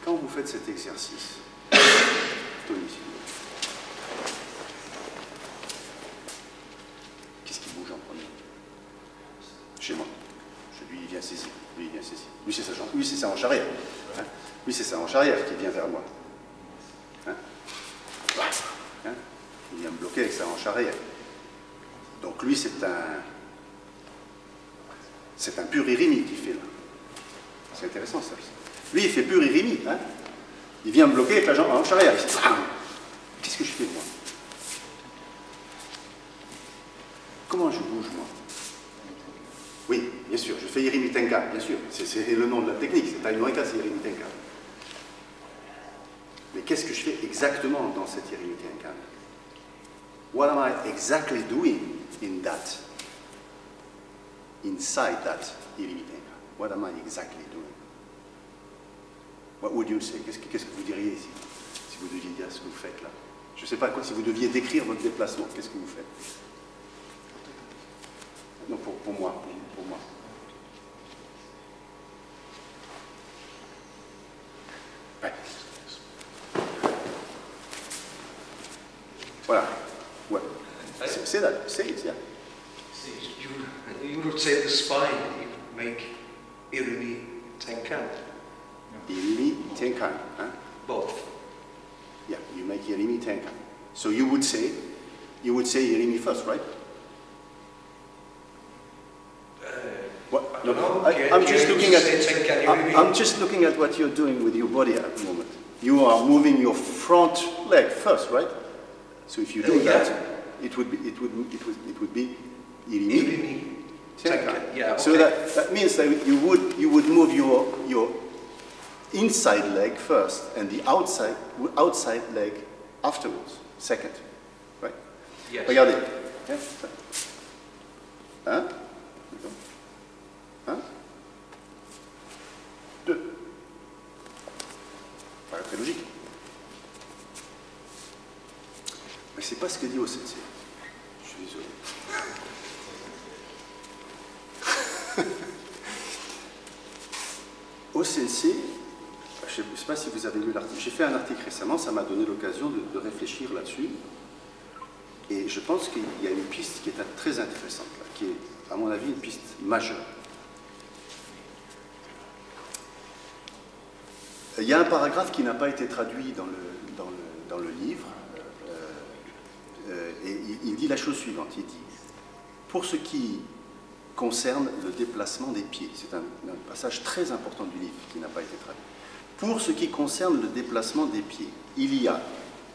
quand vous faites cet exercice, Tony, qu'est-ce qui bouge en premier? Chez moi. Lui, il vient saisir. Lui, il vient saisir. Lui, c'est sa hanche arrière. Hein? Lui, c'est sa hanche arrière qui vient vers moi. Hein? Hein? Il vient me bloquer avec sa hanche arrière. Donc lui, c'est un pur irimi qu'il fait là. C'est intéressant ça. Lui, il fait pur irimi. Hein? Il vient me bloquer avec la hanche arrière. Qu'est-ce que je fais moi? Comment je bouge moi? Oui, bien sûr, je fais Irimi Tenkan, bien sûr. C'est le nom de la technique, c'est Taino Enka, c'est Irimi Tenkan. Mais qu'est-ce que je fais exactement dans cette Irimi Tenkan? What am I exactly doing in that? Inside that Irimi Tenkan? What am I exactly doing? What would you say? Qu'est-ce que vous diriez ici, si vous deviez dire ce que vous faites là? Je ne sais pas quoi, si vous deviez décrire votre déplacement, qu'est-ce que vous faites? Non, pour moi. Pour moi. Ouais. Voilà. Ouais. Say that. Say it, yeah. You would say the spine, you make Irimi Tenkan. Irimi Tenkan. Huh? Both. Yeah, you make Irimi Tenkan. So you would say Irimi first, right? No, I'm just looking at what you're doing with your body at the moment. You are moving your front leg first, right? So if you do that, it would be Irimi Tenkan. Yeah, okay. So that means that you would move your inside leg first and the outside leg afterwards, second, right? Yes. Regardez. Hein? Un, deux. Paraît très logique. Mais c'est pas ce que dit Osensei. Je suis désolé. Osensei, je ne sais pas si vous avez lu l'article. J'ai fait un article récemment, ça m'a donné l'occasion de réfléchir là-dessus. Et je pense qu'il y a une piste qui est très intéressante, là, qui est, à mon avis, une piste majeure. Il y a un paragraphe qui n'a pas été traduit dans le livre, et il dit la chose suivante, il dit « Pour ce qui concerne le déplacement des pieds », c'est un passage très important du livre qui n'a pas été traduit, « Pour ce qui concerne le déplacement des pieds, il y a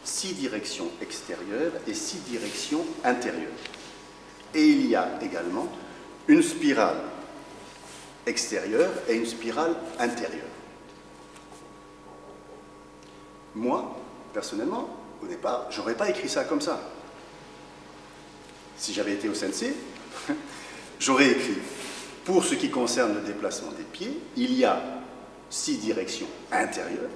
6 directions extérieures et 6 directions intérieures. Et il y a également une spirale extérieure et une spirale intérieure. » Moi, personnellement, au départ, je n'aurais pas écrit ça comme ça. Si j'avais été au sensei, j'aurais écrit « Pour ce qui concerne le déplacement des pieds, il y a 6 directions intérieures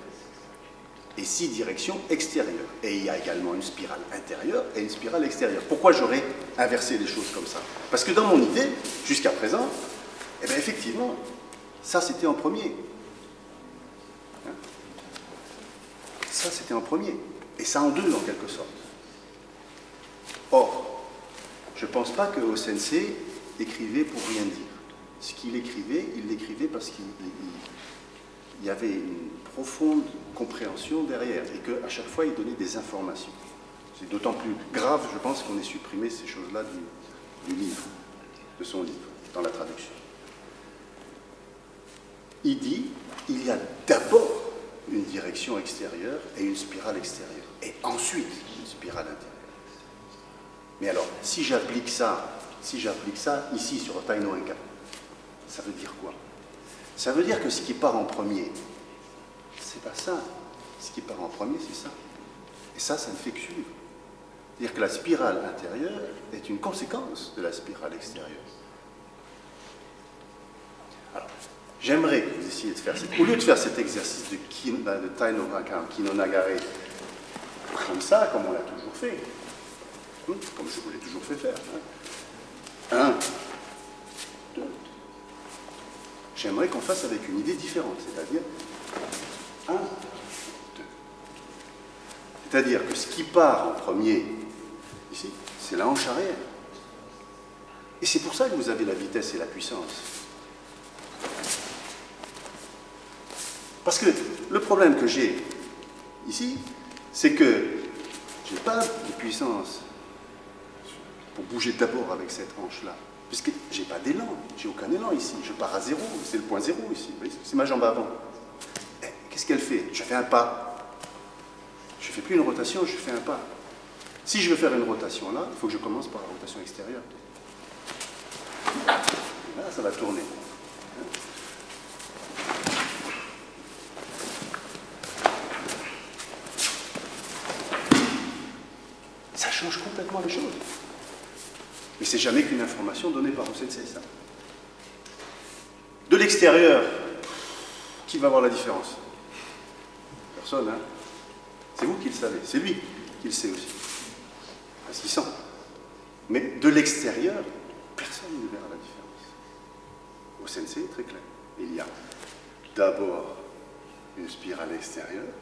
et 6 directions extérieures. Et il y a également une spirale intérieure et une spirale extérieure. » Pourquoi j'aurais inversé les choses comme ça? Parce que dans mon idée, jusqu'à présent, eh bien, effectivement, ça c'était en premier. Ça, c'était en premier, et ça en deux, en quelque sorte. Or, je ne pense pas que Osensei écrivait pour rien dire. Ce qu'il écrivait, il l'écrivait parce qu'il y avait une profonde compréhension derrière, et qu'à chaque fois, il donnait des informations. C'est d'autant plus grave, je pense, qu'on ait supprimé ces choses-là du livre, de son livre, dans la traduction. Il dit, il y a d'abord une direction extérieure et une spirale extérieure. Et ensuite, une spirale intérieure. Mais alors, si j'applique ça ici sur Taino Enka, ça veut dire quoi? Ça veut dire que ce qui part en premier, c'est pas ça. Ce qui part en premier, c'est ça. Et ça ne fait que suivre. C'est-à-dire que la spirale intérieure est une conséquence de la spirale extérieure. Alors, j'aimerais que vous essayiez de faire, au lieu de faire cet exercice de Taino Enka, Kino Nagare, comme ça, comme on l'a toujours fait, comme je vous l'ai toujours fait faire. 1, 2. J'aimerais qu'on fasse avec une idée différente, c'est-à-dire 1, C'est-à-dire que ce qui part en premier, ici, c'est la hanche arrière. Et c'est pour ça que vous avez la vitesse et la puissance. Parce que le problème que j'ai ici, c'est que je n'ai pas de puissance pour bouger d'abord avec cette hanche-là. Puisque je n'ai pas d'élan, j'ai aucun élan ici. Je pars à zéro, c'est le point zéro ici. C'est ma jambe avant. Qu'est-ce qu'elle fait? Je fais un pas. Je ne fais plus une rotation, je fais un pas. Si je veux faire une rotation là, il faut que je commence par la rotation extérieure. Et là, ça va tourner. Ça change complètement les choses. Mais c'est jamais qu'une information donnée par Sensei, ça. De l'extérieur, qui va voir la différence? Personne, hein? C'est vous qui le savez, c'est lui qui le sait aussi. Parce qu'il sent. Mais de l'extérieur, personne ne verra la différence. Au Sensei, très clair. Il y a d'abord une spirale extérieure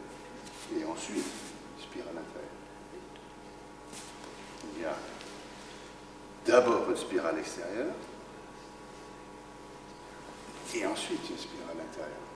et ensuite une spirale intérieure. Il y a d'abord une spirale extérieure et ensuite une spirale intérieure.